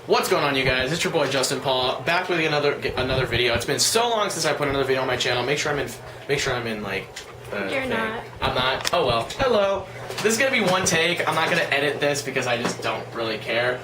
What's going on, you guys? It's your boy Justin Paul, back with another video. It's been so long since I put another video on my channel. Make sure I'm in like. You're thing. not. I'm not. Oh well. Hello. This is gonna be one take. I'm not gonna edit this because I just don't really care.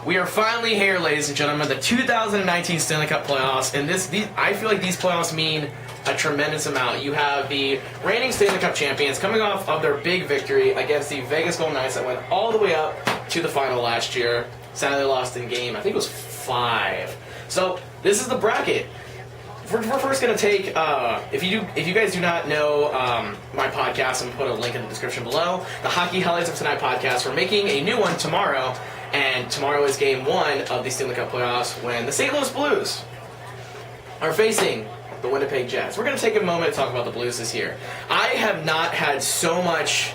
We are finally here, ladies and gentlemen. The 2019 Stanley Cup playoffs, and I feel like these playoffs mean a tremendous amount. You have the reigning Stanley Cup champions coming off of their big victory against the Vegas Golden Knights that went all the way up to the final last year. Sadly lost in game, I think it was 5. So this is the bracket. We're first going to take, if you guys do not know my podcast, I'm going to put a link in the description below. The Hockey Highlights of Tonight podcast. We're making a new one tomorrow, and tomorrow is game 1 of the Stanley Cup playoffs when the St. Louis Blues are facing the Winnipeg Jets. We're going to take a moment to talk about the Blues this year. I have not had so much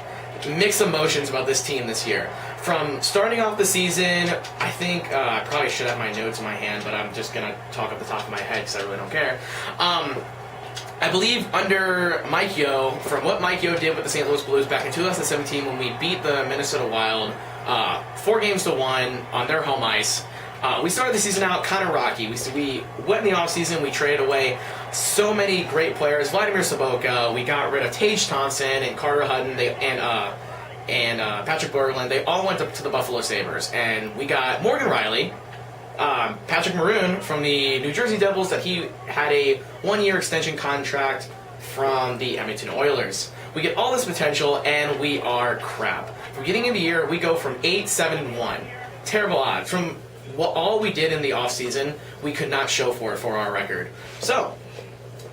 mixed emotions about this team this year. From starting off the season, I think I probably should have my notes in my hand, but I'm just going to talk off the top of my head because I really don't care. I believe under Mike Yeo, from what Mike Yeo did with the St. Louis Blues back in 2017 when we beat the Minnesota Wild 4-1 on their home ice, we started the season out kind of rocky. We went in the offseason, we traded away so many great players. Vladimir Sobotka, we got rid of Tage Thompson and Carter Hutton, and Patrick Berglund. They all went up to the Buffalo Sabres. And we got Morgan Riley, Patrick Maroon from the New Jersey Devils, that he had a 1-year extension contract from the Edmonton Oilers. We get all this potential, and we are crap. From beginning of the year, we go from 8-7-1. Terrible odds. From all we did in the offseason, we could not show for our record. So,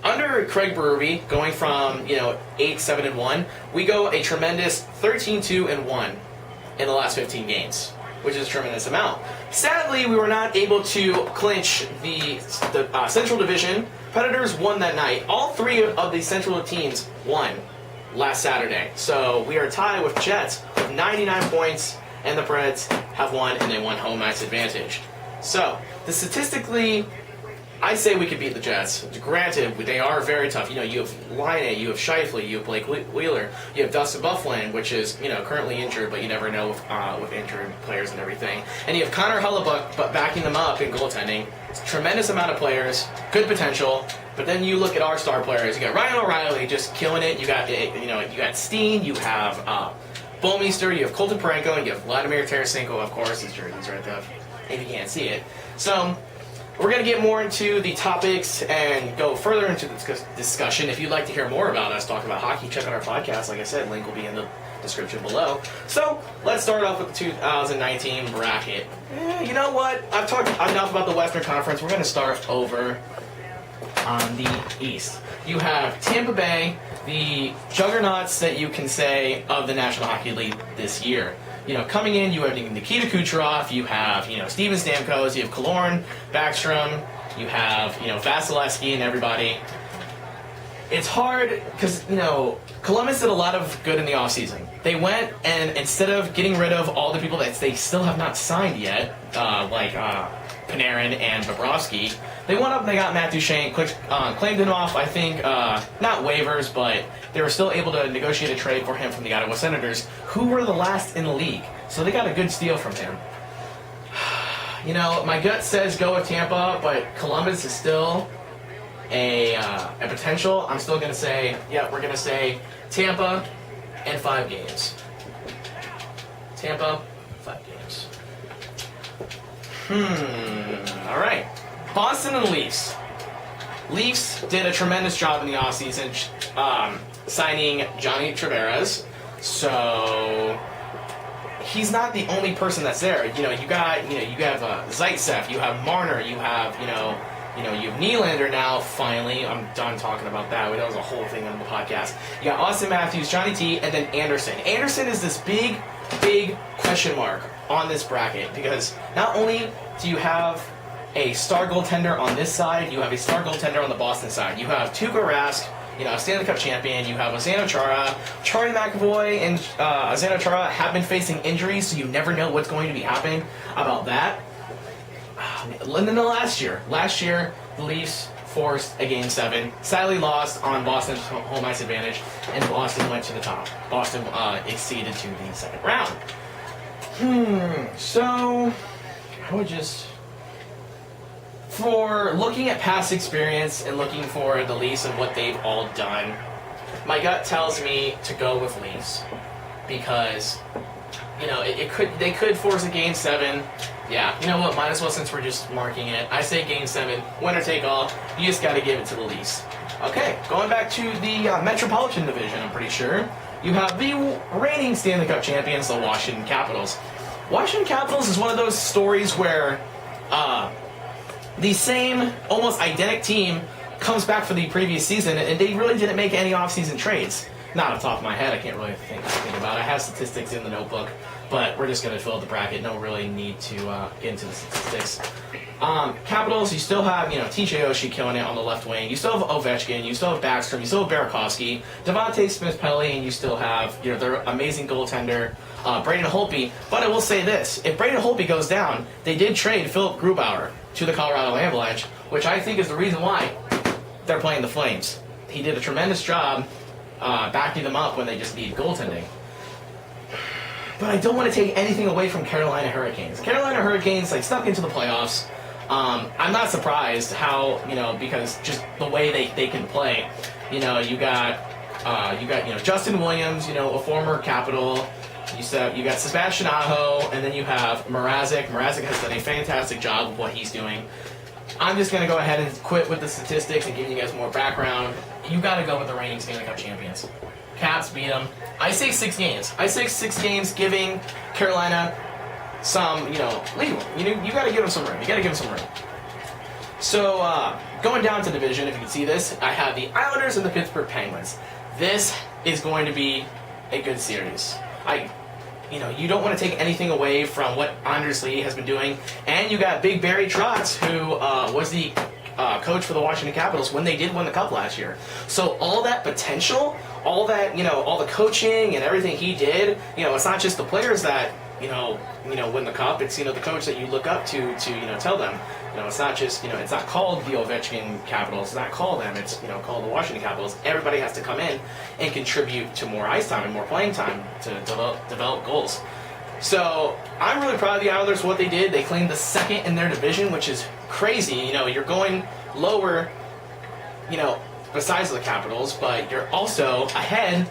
under Craig Berube, going from 8-7-1, we go a tremendous 13-2-1 in the last 15 games, which is a tremendous amount. Sadly, we were not able to clinch the Central Division. Predators won that night. All 3 of the Central teams won last Saturday. So we are tied with Jets with 99 points, and the Preds have won, and they won home ice advantage. So, statistically, I say we could beat the Jets. Granted, they are very tough. You have Laine, you have Scheifele, you have Blake Wheeler, you have Dustin Byfuglien, which is currently injured, but you never know with injured players and everything. And you have Connor Hellebuyck, but backing them up in goaltending. It's a tremendous amount of players, good potential. But then you look at our star players. You got Ryan O'Reilly just killing it. You got Steen. You have Bouwmeester. You have Colton Parayko, and you have Vladimir Tarasenko. Of course, his jersey's right there. If you can't see it, so. We're going to get more into the topics and go further into the discussion. If you'd like to hear more about us talking about hockey, check out our podcast. Like I said, link will be in the description below. So, let's start off with the 2019 bracket. You know what? I've talked enough about the Western Conference. We're going to start over on the East. You have Tampa Bay, the juggernauts that you can say of the National Hockey League this year. Coming in, you have Nikita Kucherov, you have, Steven Stamkos, you have Killorn, Backstrom, you have, Vasilevsky and everybody. It's hard because, Columbus did a lot of good in the offseason. They went and instead of getting rid of all the people that they still have not signed yet, like Panarin and Bobrovsky, they went up and they got Matt Duchene, claimed him off, I think, not waivers, but they were still able to negotiate a trade for him from the Ottawa Senators, who were the last in the league. So they got a good steal from him. My gut says go with Tampa, but Columbus is still a potential. I'm still going to say, we're going to say Tampa and 5 games. Tampa, 5 games. All right. Boston and Leafs. Leafs did a tremendous job in the offseason signing Johnny Tavares. So he's not the only person that's there. You have Zaitsev, you have Marner, you have you have Nylander now. Finally, I'm done talking about that. That was a whole thing on the podcast. You got Austin Matthews, Johnny T, and then Anderson. Anderson is this big question mark on this bracket because not only do you have a star goaltender on this side, you have a star goaltender on the Boston side. You have Tuukka Rask, a Stanley Cup champion. You have Zdeno Chara. Charlie McAvoy and Zdeno Chara have been facing injuries, so you never know what's going to be happening about that. And then last year, the Leafs forced a Game 7, sadly lost on Boston's home ice advantage, and Boston went to the top. Boston acceded to the second round. So I would just For looking at past experience and looking for the Leafs and what they've all done, my gut tells me to go with Leafs because, you know, they could force a Game 7. Yeah, you know what? Might as well, since we're just marking it. I say Game 7, winner take all. You just got to give it to the Leafs. Okay, going back to the Metropolitan Division, I'm pretty sure. You have the reigning Stanley Cup champions, the Washington Capitals. Washington Capitals is one of those stories where the same, almost identical team comes back for the previous season, and they really didn't make any offseason trades. Not off the top of my head, I can't really think about it. I have statistics in the notebook, but we're just going to fill out the bracket. No really need to get into the statistics. Capitals, you still have, you know, TJ Oshie killing it on the left wing. You still have Ovechkin. You still have Backstrom. You still have Burakovsky. Devontae Smith-Pelly, and you still have, you know, their amazing goaltender, Braden Holtby. But I will say this. If Braden Holtby goes down, they did trade Philip Grubauer to the Colorado Avalanche, which I think is the reason why they're playing the Flames. He did a tremendous job backing them up when they just needed goaltending. But I don't want to take anything away from Carolina Hurricanes. Carolina Hurricanes, like, stuck into the playoffs. I'm not surprised how, you know, because just the way they can play. You know, you got you know, Justin Williams, you know, a former Capital. You got Sebastian Aho, and then you have Mrazek. Mrazek has done a fantastic job of what he's doing. I'm just going to go ahead and quit with the statistics and give you guys more background. You got to go with the reigning Stanley Cup champions. Caps beat them. I say 6 games. I say 6 games, giving Carolina some, you know, leeway. You got to give them some room. You got to give them some room. So, going down to division, if you can see this, I have the Islanders and the Pittsburgh Penguins. This is going to be a good series. You know, you don't want to take anything away from what Anders Lee has been doing. And you got Big Barry Trotz, who was the coach for the Washington Capitals when they did win the Cup last year. So all that potential, all that, you know, all the coaching and everything he did, you know, it's not just the players that, you know, win the Cup. It's, you know, the coach that you look up to, you know, tell them. You know, it's not just, you know, it's not called the Ovechkin Capitals. It's not called them. It's, you know, called the Washington Capitals. Everybody has to come in and contribute to more ice time and more playing time to develop goals. So I'm really proud of the Islanders, what they did. They claimed the second in their division, which is crazy. You know, you're going lower, you know, besides the Capitals, but you're also ahead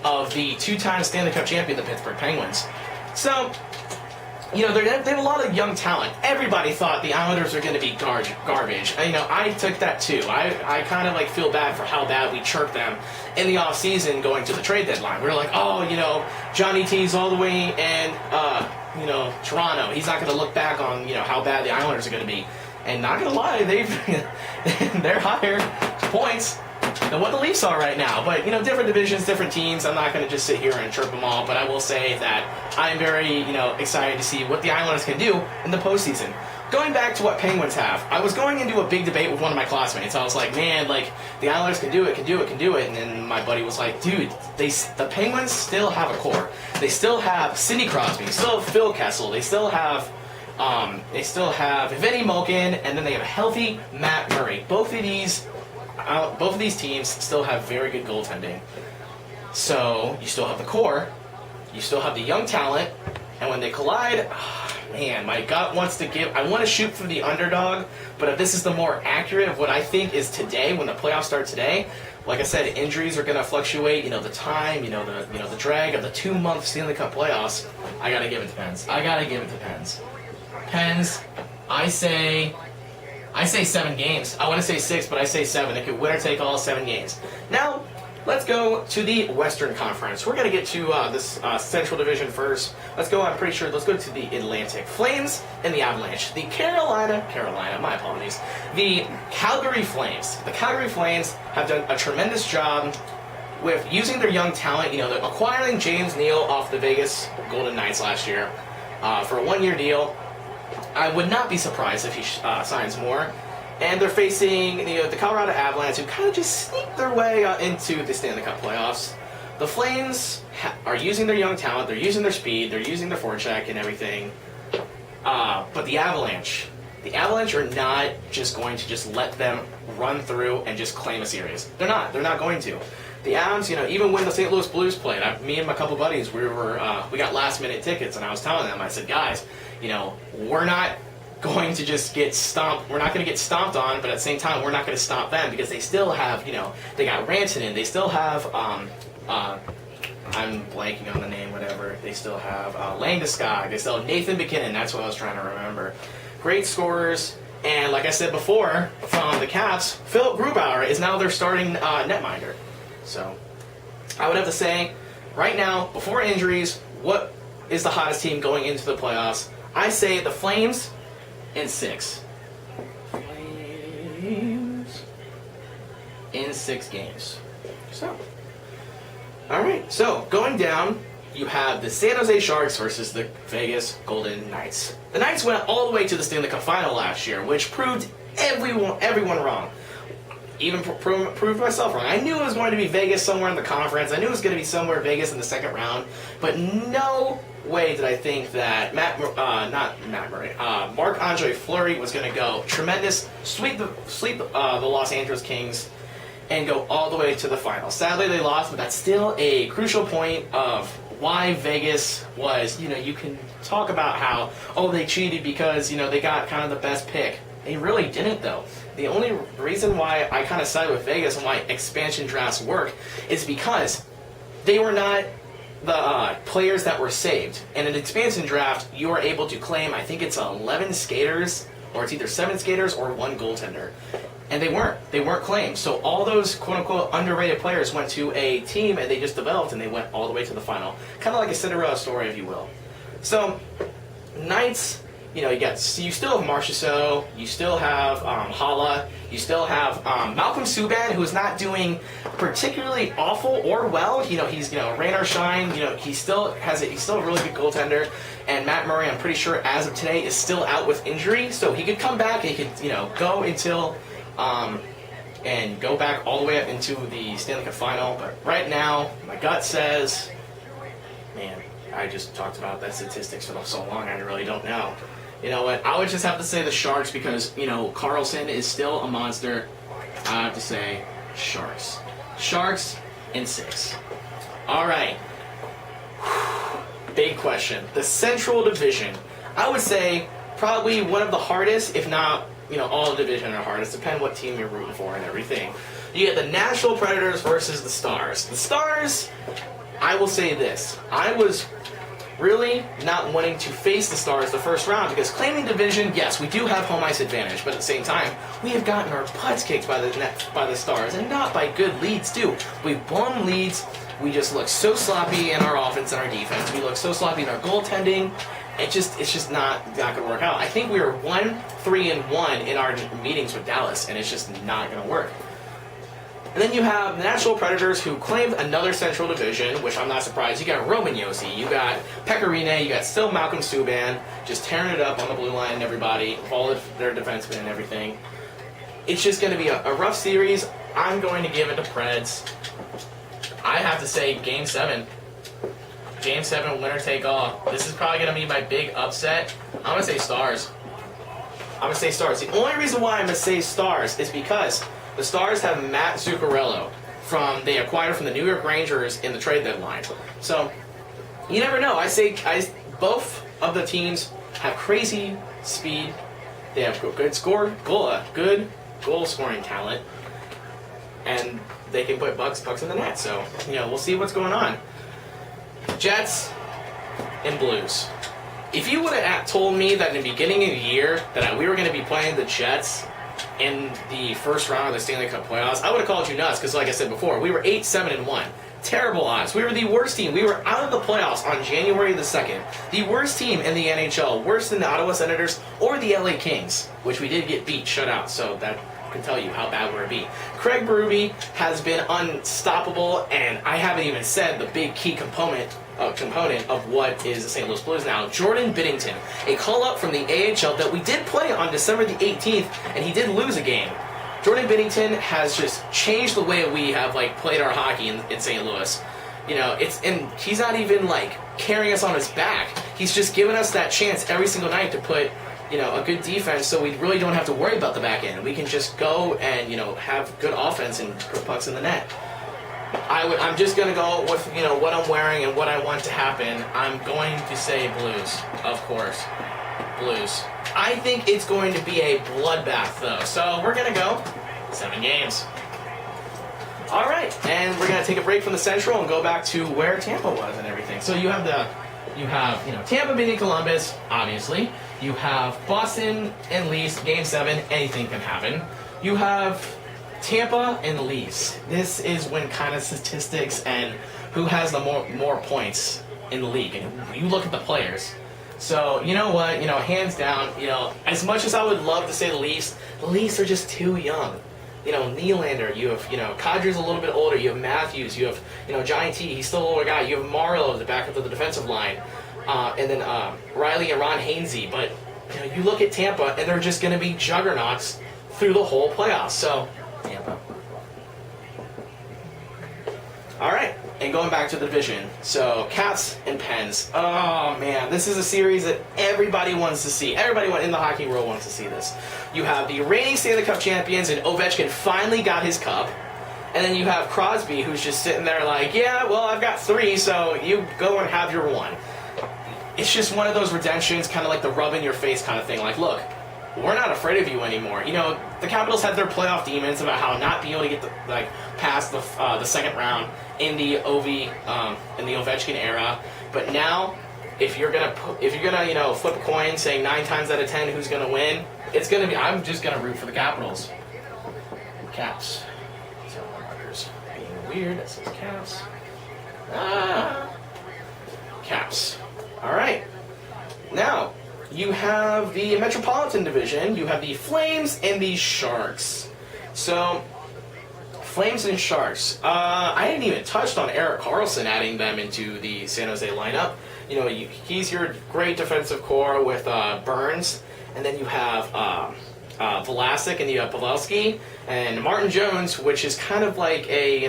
of the 2-time Stanley Cup champion, the Pittsburgh Penguins. So, you know, they have a lot of young talent. Everybody thought the Islanders are going to be garbage. And, you know, I took that too. I kind of, like, feel bad for how bad we chirped them in the offseason going to the trade deadline. We were like, oh, you know, Johnny T's all the way in, you know, Toronto. He's not going to look back on, you know, how bad the Islanders are going to be. And not going to lie, they're higher points than what the Leafs are right now. But, you know, different divisions, different teams. I'm not going to just sit here and chirp them all. But I will say that I'm very, you know, excited to see what the Islanders can do in the postseason. Going back to what Penguins have, I was going into a big debate with one of my classmates. I was like, man, like, the Islanders can do it. And then my buddy was like, dude, the Penguins still have a core. They still have Sidney Crosby. They still have Phil Kessel. They still have Evgeny Malkin, and then they have a healthy Matt Murray. Both of these teams still have very good goaltending. So you still have the core, you still have the young talent, and when they collide, man, my gut wants to give. I want to shoot for the underdog, but if this is the more accurate of what I think is today, when the playoffs start today, like I said, injuries are going to fluctuate. You know, the time, the drag of the 2-month Stanley Cup playoffs. I gotta give it to Pens. Pens, I say 7 games. I want to say 6, but I say 7. It could winner take all 7 games. Now, let's go to the Western Conference. We're going to get to this Central Division first. Let's go to the Atlantic. Flames and the Avalanche. The my apologies. The Calgary Flames. The Calgary Flames have done a tremendous job with using their young talent. You know, they're acquiring James Neal off the Vegas Golden Knights last year for a 1-year deal. I would not be surprised if he signs more. And they're facing the Colorado Avalanche, who kind of just sneaked their way into the Stanley Cup playoffs. The Flames are using their young talent, they're using their speed, they're using their forecheck and everything. But the Avalanche are not just going to just let them run through and just claim a series. They're not going to. The Avs, even when the St. Louis Blues played, me and my couple buddies, we got last minute tickets, and I was telling them, I said, guys, we're not going to just get stomped. We're not going to get stomped on, but at the same time, we're not going to stomp them because they still have, they got Rantanen. They still have, I'm blanking on the name, whatever. They still have Landeskog. They still have Nathan McKinnon. That's what I was trying to remember. Great scorers. And like I said before, from the Caps, Philip Grubauer is now their starting netminder. So I would have to say, right now, before injuries, what is the hottest team going into the playoffs? I say the Flames in 6. Flames in 6 games. So, all right. So going down, you have the San Jose Sharks versus the Vegas Golden Knights. The Knights went all the way to the Stanley Cup Final last year, which proved everyone wrong. Even proved myself wrong. I knew it was going to be Vegas somewhere in the conference. I knew it was going to be somewhere Vegas in the second round, but no way did I think that Marc-Andre Fleury was going to go tremendous, sweep the Los Angeles Kings, and go all the way to the final. Sadly, they lost, but that's still a crucial point of why Vegas was, you can talk about how, they cheated because, they got kind of the best pick. They really didn't, though. The only reason why I kind of side with Vegas and why expansion drafts work is because they were not the players that were saved. In an expansion draft, you are able to claim, I think it's 11 skaters, or it's either 7 skaters or 1 goaltender. And they weren't claimed. So all those quote-unquote underrated players went to a team and they just developed and they went all the way to the final. Kind of like a Cinderella story, if you will. So, Knights, you still have Marchessault, you still have Hala, you still have Malcolm Subban, who's not doing particularly awful or well. He's rain or shine. He's still a really good goaltender. And Matt Murray, I'm pretty sure as of today, is still out with injury, so he could come back and he could go until. And go back all the way up into the Stanley Cup Final. But right now, my gut says, man, I just talked about that statistics for so long, I really don't know. You know what? I would just have to say the Sharks because, Carlson is still a monster. I have to say Sharks. Sharks in 6. All right. Big question. The Central Division. I would say probably one of the hardest, if not all the division are hardest, depending what team you're rooting for and everything. You get the Nashville Predators versus the Stars. The Stars, I will say this. I was really not wanting to face the Stars the first round because claiming division, yes, we do have home ice advantage, but at the same time, we have gotten our butts kicked by the Stars, and not by good leads, too. We've blown leads. We just look so sloppy in our offense and our defense. We look so sloppy in our goaltending. It's just not going to work out. I think we were 1-3-1 in our meetings with Dallas, and it's just not going to work. And then you have the Nashville Predators, who claimed another Central Division, which I'm not surprised. You got Roman Josi, you got Pekka Rinne, you got still Malcolm Subban, just tearing it up on the blue line and everybody, all of their defensemen and everything. It's just going to be a rough series. I'm going to give it to Preds. I have to say Game 7. Game 7, winner take all. This is probably going to be my big upset. I'm going to say Stars. The only reason why I'm going to say Stars is because the Stars have Matt Zuccarello they acquired from the New York Rangers in the trade deadline. So, you never know. Both of the teams have crazy speed. They have good goal scoring talent. And they can put pucks in the net. So, we'll see what's going on. Jets and Blues. If you would have told me that in the beginning of the year that we were going to be playing the Jets in the first round of the Stanley Cup playoffs, I would have called you nuts because, like I said before, we were 8-7-1. Terrible odds. We were the worst team. We were out of the playoffs on January the 2nd. The worst team in the NHL. Worse than the Ottawa Senators or the LA Kings, which we did get shut out. So that can tell you how bad we're beat. Craig Berube has been unstoppable, and I haven't even said the big key component of what is the St. Louis Blues now. Jordan Binnington, a call-up from the AHL that we did play on December the 18th, and he did lose a game. Jordan Binnington has just changed the way we have played our hockey in St. Louis. He's not even carrying us on his back. He's just giving us that chance every single night to put a good defense, so we really don't have to worry about the back end. We can just go and have good offense and put pucks in the net. I'm just gonna go with what I'm wearing and what I want to happen. I'm going to say Blues, of course. Blues. I think it's going to be a bloodbath, though. So we're going to go 7 games. All right, and we're going to take a break from the Central and go back to where Tampa was and everything. So you have Tampa beating Columbus, obviously. You have Boston and Leafs, Game 7, anything can happen. You have Tampa and Leafs. This is when kind of statistics and who has the more points in the league. And you look at the players. So, you know what? Hands down, as much as I would love to say the Leafs are just too young. Nylander, you have, Kadri's a little bit older, you have Matthews, you have, Johnny T, he's still an older guy, you have Marlowe, the backup of the defensive line, and then Riley and Ron Hainsey, but, you look at Tampa, and they're just going to be juggernauts through the whole playoffs, so, Tampa. Alright, and going back to the division, so, Caps and Pens, oh man, this is a series that everybody wants to see, everybody in the hockey world wants to see this. You have the reigning Stanley Cup champions, and Ovechkin finally got his cup. And then you have Crosby, who's just sitting there like, yeah, well, I've got 3, so you go and have your 1. It's just one of those redemptions, kind of like the rub in your face kind of thing. Like, look, we're not afraid of you anymore. The Capitals had their playoff demons about how not being able to get past the second round in the in the Ovechkin era. But now, if you're gonna flip a coin, saying 9 times out of 10 who's gonna win, it's gonna be. I'm just gonna root for the Capitals. Caps. So markers being weird. That says Caps. Caps. All right. Now you have the Metropolitan Division. You have the Flames and the Sharks. So Flames and Sharks. I didn't even touch on Erik Karlsson, adding them into the San Jose lineup. He's your great defensive core with Burns, and then you have Vlasic, and you have Pavelski, and Martin Jones, which is kind of like a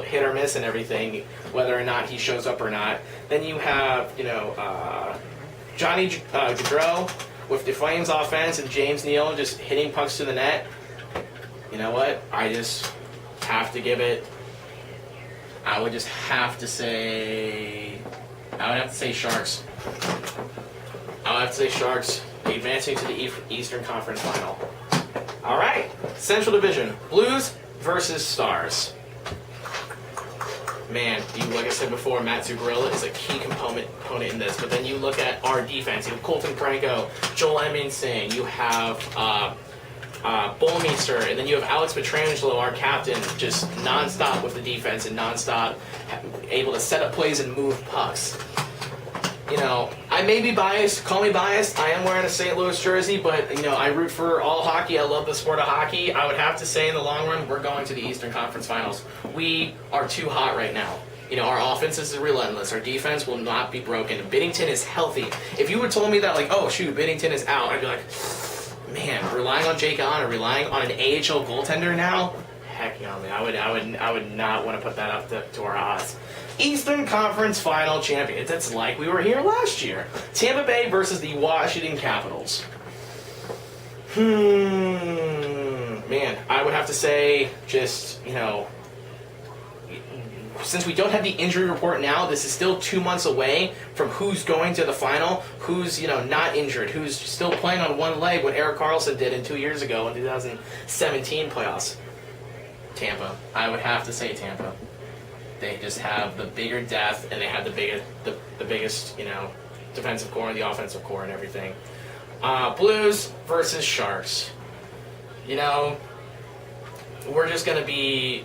hit or miss and everything, whether or not he shows up or not. Then you have Johnny Gaudreau with the Flames offense, and James Neal just hitting pucks to the net. You know what? I just have to give it. I would have to say Sharks. I would have to say Sharks advancing to the Eastern Conference Final. All right, Central Division, Blues versus Stars. Man, like I said before, Matt Zuccarello is a key component in this. But then you look at our defense. You have Colton Franco, Joel Edmondson. You have Bullmeister, and then you have Alex Pietrangelo, our captain, just nonstop with the defense and nonstop able to set up plays and move pucks. I may be biased, call me biased, I am wearing a St. Louis jersey, but, I root for all hockey, I love the sport of hockey. I would have to say in the long run, we're going to the Eastern Conference Finals. We are too hot right now. Our offense is relentless, our defense will not be broken, Binnington is healthy. If you had told me that, Binnington is out, I'd be like, man, relying on Jake Allen or relying on an AHL goaltender now? Heck no, man, I would not want to put that up to our odds. Eastern Conference Final champions. It's like we were here last year. Tampa Bay versus the Washington Capitals. Man, I would have to say just, since we don't have the injury report now, this is still 2 months away from who's going to the final, who's, not injured, who's still playing on one leg, what Erik Karlsson did in 2 years ago in 2017 playoffs. Tampa. I would have to say Tampa. They just have the bigger depth, and they have the biggest, defensive core and the offensive core and everything. Blues versus Sharks. We're just gonna be,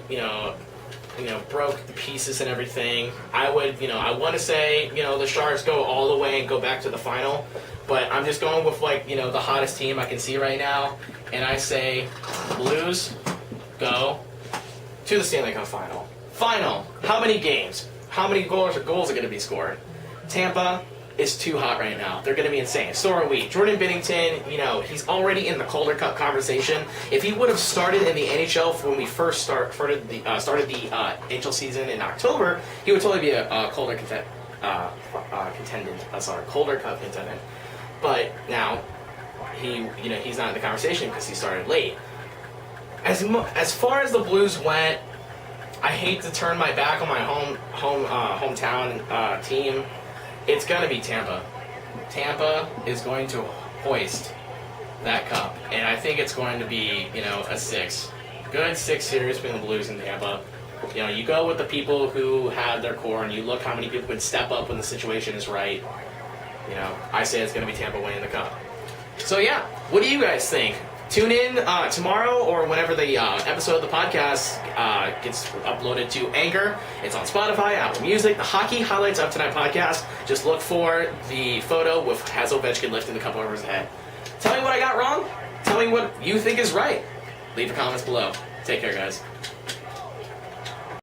broke to pieces and everything. I want to say, the Sharks go all the way and go back to the final, but I'm just going with the hottest team I can see right now, and I say Blues go to the Stanley Cup Final. Final. How many games? How many goals are going to be scored? Tampa is too hot right now. They're going to be insane. So are we. Jordan Binnington, he's already in the Calder Cup conversation. If he would have started in the NHL when we first started the NHL season in October, he would totally be a Calder Calder Cup contendant. But now, he's not in the conversation because he started late. As far as the Blues went, I hate to turn my back on my hometown team. It's going to be Tampa. Tampa is going to hoist that cup. And I think it's going to be, a 6. Good 6 series between the Blues and Tampa. You go with the people who have their core, and you look how many people can step up when the situation is right. I say it's going to be Tampa winning the cup. So yeah, what do you guys think? Tune in tomorrow or whenever the episode of the podcast gets uploaded to Anchor. It's on Spotify, Apple Music, the Hockey Highlights of Tonight podcast. Just look for the photo with Has Ovechkin lifting the cup over his head. Tell me what I got wrong. Tell me what you think is right. Leave the comments below. Take care, guys.